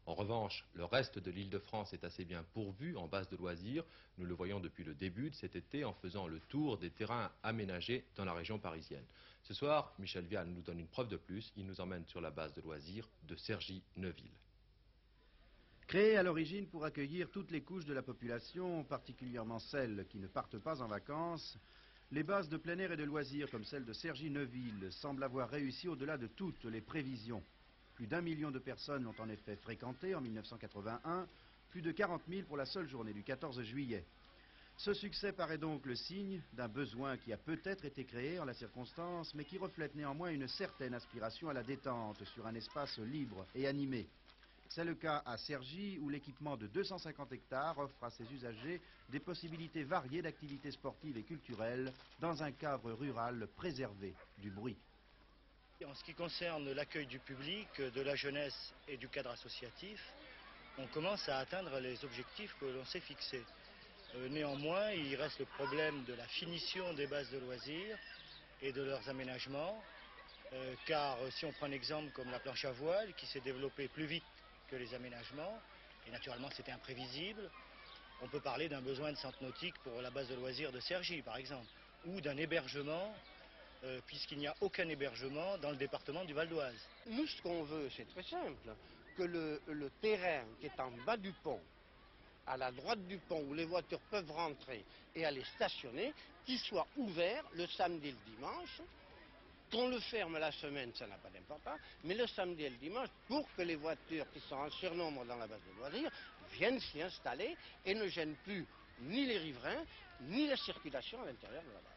En revanche, le reste de l'Île-de-France est assez bien pourvu en base de loisirs. Nous le voyons depuis le début de cet été en faisant le tour des terrains aménagés dans la région parisienne. Ce soir, Michel Vial nous donne une preuve de plus. Il nous emmène sur la base de loisirs de Cergy-Neuville. Créée à l'origine pour accueillir toutes les couches de la population, particulièrement celles qui ne partent pas en vacances, les bases de plein air et de loisirs comme celle de Cergy-Neuville semblent avoir réussi au-delà de toutes les prévisions. Plus d'1 million de personnes l'ont en effet fréquenté en 1981, plus de 40 000 pour la seule journée du 14 juillet. Ce succès paraît donc le signe d'un besoin qui a peut-être été créé en la circonstance, mais qui reflète néanmoins une certaine aspiration à la détente sur un espace libre et animé. C'est le cas à Cergy, où l'équipement de 250 hectares offre à ses usagers des possibilités variées d'activités sportives et culturelles dans un cadre rural préservé du bruit. En ce qui concerne l'accueil du public, de la jeunesse et du cadre associatif, on commence à atteindre les objectifs que l'on s'est fixés. Néanmoins, il reste le problème de la finition des bases de loisirs et de leurs aménagements, car si on prend un exemple comme la planche à voile, qui s'est développée plus vite que les aménagements, et naturellement c'était imprévisible, on peut parler d'un besoin de centre nautique pour la base de loisirs de Cergy, par exemple, ou d'un hébergement, puisqu'il n'y a aucun hébergement dans le département du Val d'Oise. Nous, ce qu'on veut, c'est très simple, que le terrain qui est en bas du pont, à la droite du pont, où les voitures peuvent rentrer et aller stationner, qu'il soit ouvert le samedi et le dimanche. Qu'on le ferme la semaine, ça n'a pas d'importance, mais le samedi et le dimanche, pour que les voitures qui sont en surnombre dans la base de loisirs viennent s'y installer et ne gênent plus ni les riverains, ni la circulation à l'intérieur de la base.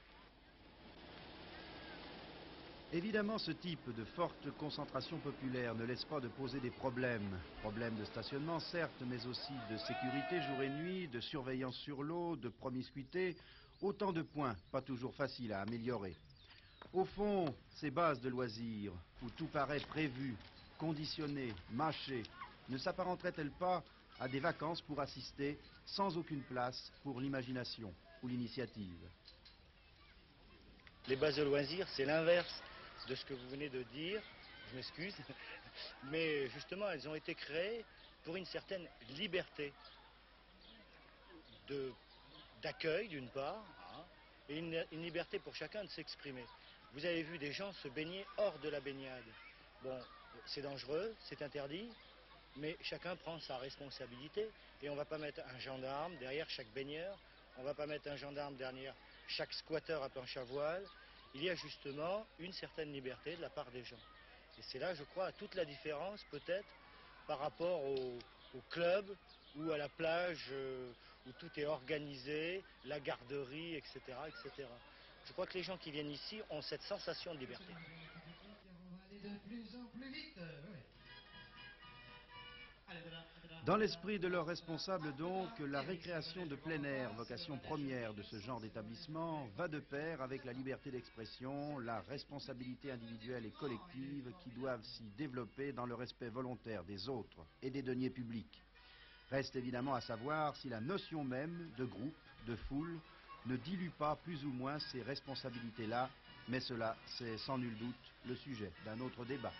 Évidemment, ce type de forte concentration populaire ne laisse pas de poser des problèmes. Problèmes de stationnement, certes, mais aussi de sécurité jour et nuit, de surveillance sur l'eau, de promiscuité. Autant de points, pas toujours faciles à améliorer. Au fond, ces bases de loisirs, où tout paraît prévu, conditionné, mâché, ne s'apparenteraient-elles pas à des vacances pour assister, sans aucune place pour l'imagination ou l'initiative? Les bases de loisirs, c'est l'inverse de ce que vous venez de dire, je m'excuse, mais justement elles ont été créées pour une certaine liberté d'accueil d'une part, hein, et une liberté pour chacun de s'exprimer. Vous avez vu des gens se baigner hors de la baignade. Bon, c'est dangereux, c'est interdit, mais chacun prend sa responsabilité et on ne va pas mettre un gendarme derrière chaque baigneur, on ne va pas mettre un gendarme derrière chaque squatteur à planche à voile. Il y a justement une certaine liberté de la part des gens. Et c'est là, je crois, toute la différence peut-être par rapport au club ou à la plage où tout est organisé, la garderie, etc., etc. Je crois que les gens qui viennent ici ont cette sensation de liberté. Dans l'esprit de leurs responsables, donc, la récréation de plein air, vocation première de ce genre d'établissement, va de pair avec la liberté d'expression, la responsabilité individuelle et collective qui doivent s'y développer dans le respect volontaire des autres et des deniers publics. Reste évidemment à savoir si la notion même de groupe, de foule, ne dilue pas plus ou moins ces responsabilités-là, mais cela, c'est sans nul doute le sujet d'un autre débat.